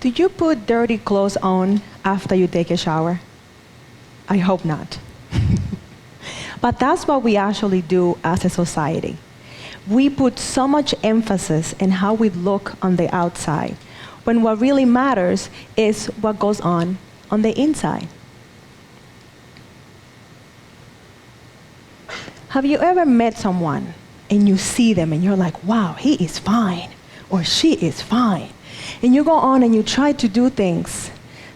Do you put dirty clothes on after you take a shower? I hope not. But that's what we actually do as a society. We put so much emphasis in how we look on the outside, when what really matters is what goes on the inside. Have you ever met someone and you see them and you're like, wow, he is fine, or she is fine. And you go on and you try to do things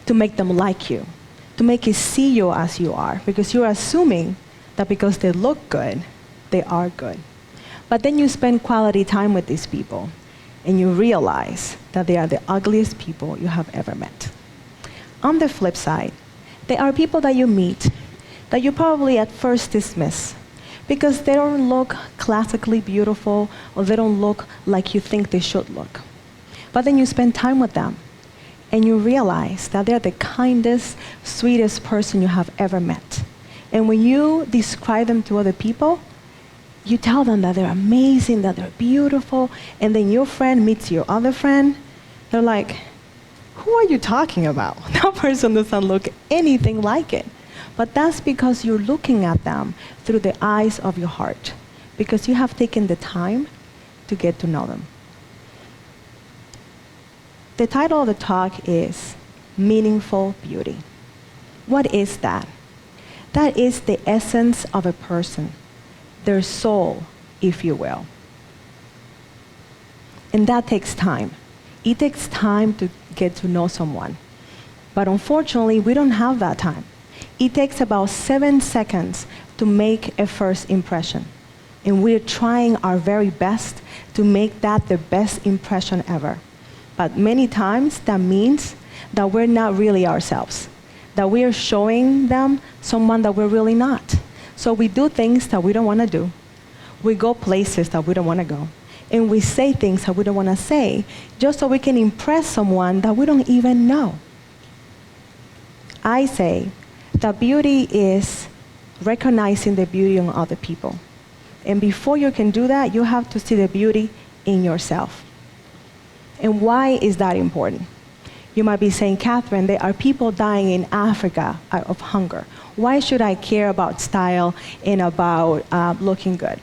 to make them like you, to make it see you as you are, because you're assuming that because they look good, they are good. But then you spend quality time with these people and you realize that they are the ugliest people you have ever met. On the flip side, there are people that you meet that you probably at first dismiss because they don't look classically beautiful or they don't look like you think they should look. But then you spend time with them and you realize that they're the kindest, sweetest person you have ever met. And when you describe them to other people, you tell them that they're amazing, that they're beautiful, and then your friend meets your other friend. They're like, who are you talking about? That person doesn't look anything like it. But that's because you're looking at them through the eyes of your heart, because you have taken the time to get to know them. The title of the talk is Meaningful Beauty. What is that? That is the essence of a person, their soul, if you will. And that takes time. It takes time to get to know someone. But unfortunately, we don't have that time. It takes about 7 seconds to make a first impression. And we're trying our very best to make that the best impression ever. But many times that means that we're not really ourselves, that we are showing them someone that we're really not. So we do things that we don't want to do. We go places that we don't want to go. And we say things that we don't want to say just so we can impress someone that we don't even know. I say that beauty is recognizing the beauty in other people. And before you can do that, you have to see the beauty in yourself. And why is that important? You might be saying, Catherine, there are people dying in Africa of hunger. Why should I care about style and about looking good?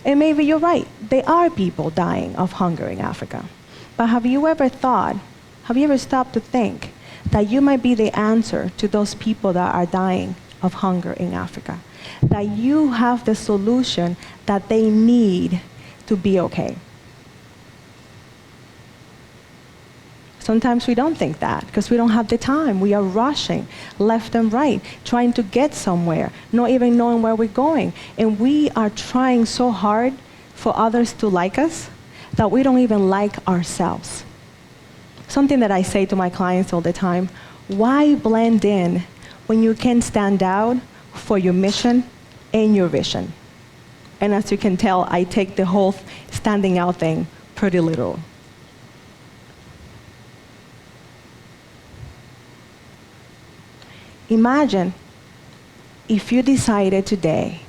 And maybe you're right. There are people dying of hunger in Africa. But have you ever stopped to think that you might be the answer to those people that are dying of hunger in Africa? That you have the solution that they need to be okay. Sometimes we don't think that because we don't have the time. We are rushing left and right, trying to get somewhere, not even knowing where we're going. And we are trying so hard for others to like us that we don't even like ourselves. Something that I say to my clients all the time, why blend in when you can stand out for your mission and your vision? And as you can tell, I take the whole standing out thing pretty literal. Imagine if you decided today,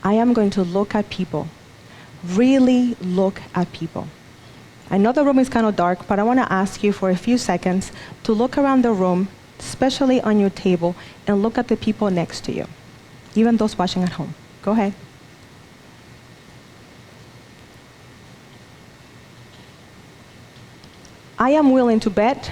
I am going to look at people, really look at people. I know the room is kind of dark, but I want to ask you for a few seconds to look around the room, especially on your table, and look at the people next to you, even those watching at home. Go ahead. I am willing to bet,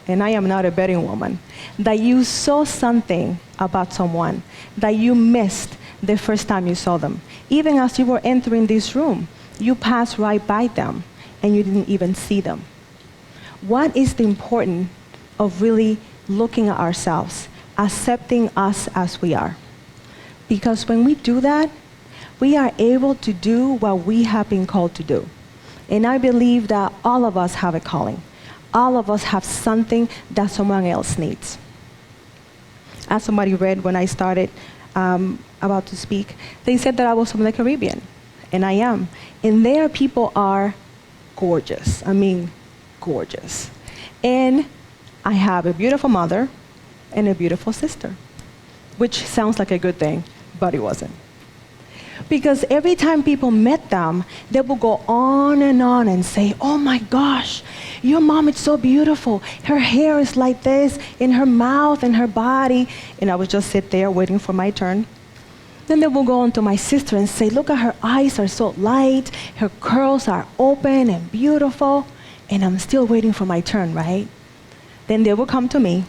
and I am not a betting woman, that you saw something about someone that you missed the first time you saw them. Even as you were entering this room, you passed right by them and you didn't even see them. What is the importance of really looking at ourselves, accepting us as we are? Because when we do that, we are able to do what we have been called to do. And I believe that all of us have a calling. All of us have something that someone else needs. As somebody read when I started about to speak, they said that I was from the Caribbean, and I am. And their people are gorgeous. I mean, gorgeous. And I have a beautiful mother and a beautiful sister, which sounds like a good thing, but it wasn't. Because every time people met them, they would go on and say, oh my gosh, your mom is so beautiful. Her hair is like this, in her mouth and her body. And I would just sit there waiting for my turn. Then they will go on to my sister and say, look at her eyes are so light, her curls are open and beautiful, and I'm still waiting for my turn, right? Then they will come to me,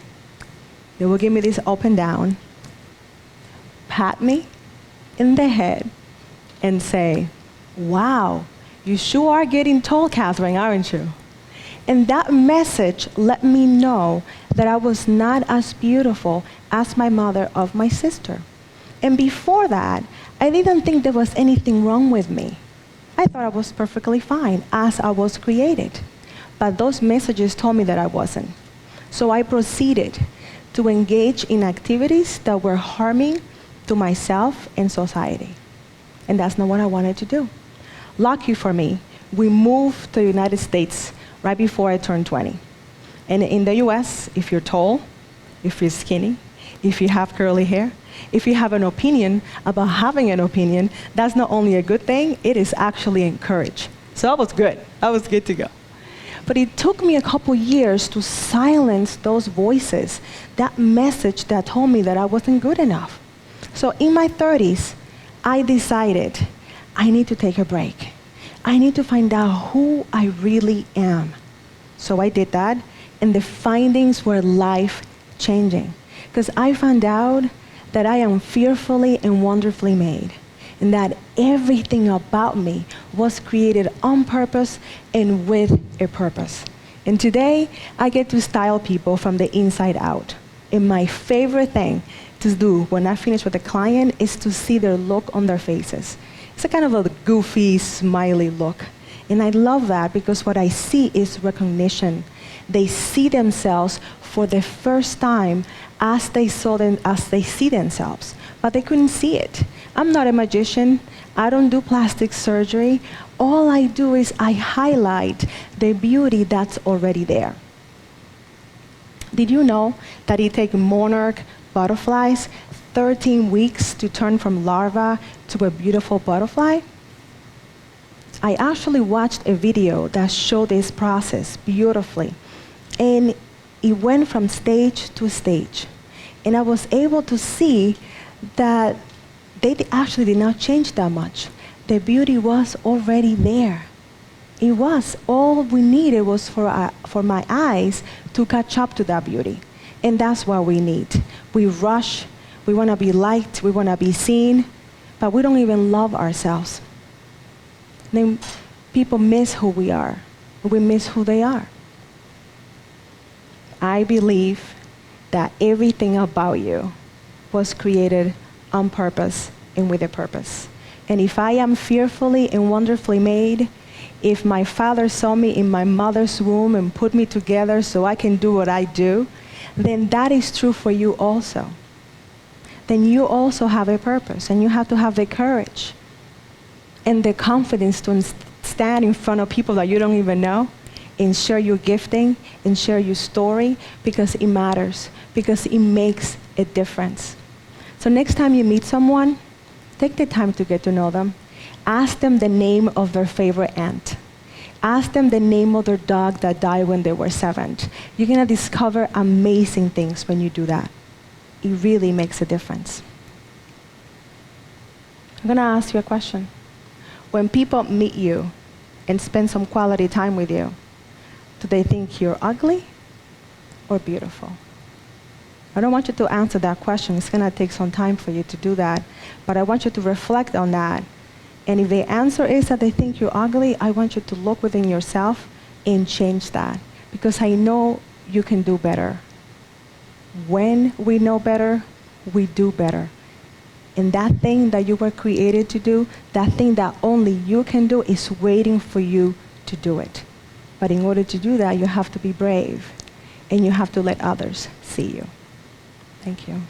they will give me this up and down, pat me in the head, and say, wow, you sure are getting tall, Catherine, aren't you? And that message let me know that I was not as beautiful as my mother of my sister. And before that, I didn't think there was anything wrong with me. I thought I was perfectly fine as I was created. But those messages told me that I wasn't. So I proceeded to engage in activities that were harming to myself and society. And that's not what I wanted to do. Lucky for me, we moved to the United States right before I turned 20. And in the US, if you're tall, if you're skinny, if you have curly hair, if you have an opinion about having an opinion, that's not only a good thing, it is actually encouraged. So I was good. I was good to go. But it took me a couple years to silence those voices, that message that told me that I wasn't good enough. So in my 30s, I decided I need to take a break. I need to find out who I really am. So I did that, and the findings were life-changing. Because I found out that I am fearfully and wonderfully made, and that everything about me was created on purpose and with a purpose. And today, I get to style people from the inside out. And my favorite thing to do when I finish with a client is to see their look on their faces. It's a kind of a goofy, smiley look. And I love that because what I see is recognition. They see themselves for the first time as they see themselves, but they couldn't see it. I'm not a magician. I don't do plastic surgery. All I do is I highlight the beauty that's already there. Did you know that it takes monarch butterflies 13 weeks to turn from larva to a beautiful butterfly? I actually watched a video that showed this process beautifully. And it went from stage to stage. And I was able to see that they actually did not change that much. The beauty was already there. It was. All we needed was for my eyes to catch up to that beauty. And that's what we need. We rush. We want to be liked. We want to be seen. But we don't even love ourselves. Then people miss who we are. We miss who they are. I believe that everything about you was created on purpose and with a purpose. And if I am fearfully and wonderfully made, if my father saw me in my mother's womb and put me together so I can do what I do, then that is true for you also. Then you also have a purpose, and you have to have the courage and the confidence to stand in front of people that you don't even know and share your gifting and share your story, because it matters, because it makes a difference. So next time you meet someone, take the time to get to know them. Ask them the name of their favorite aunt. Ask them the name of their dog that died when they were 7. You're going to discover amazing things when you do that. It really makes a difference. I'm going to ask you a question. When people meet you and spend some quality time with you, do they think you're ugly or beautiful? I don't want you to answer that question. It's going to take some time for you to do that. But I want you to reflect on that. And if the answer is that they think you're ugly, I want you to look within yourself and change that. Because I know you can do better. When we know better, we do better. And that thing that you were created to do, that thing that only you can do, is waiting for you to do it. But in order to do that, you have to be brave. And you have to let others see you. Thank you.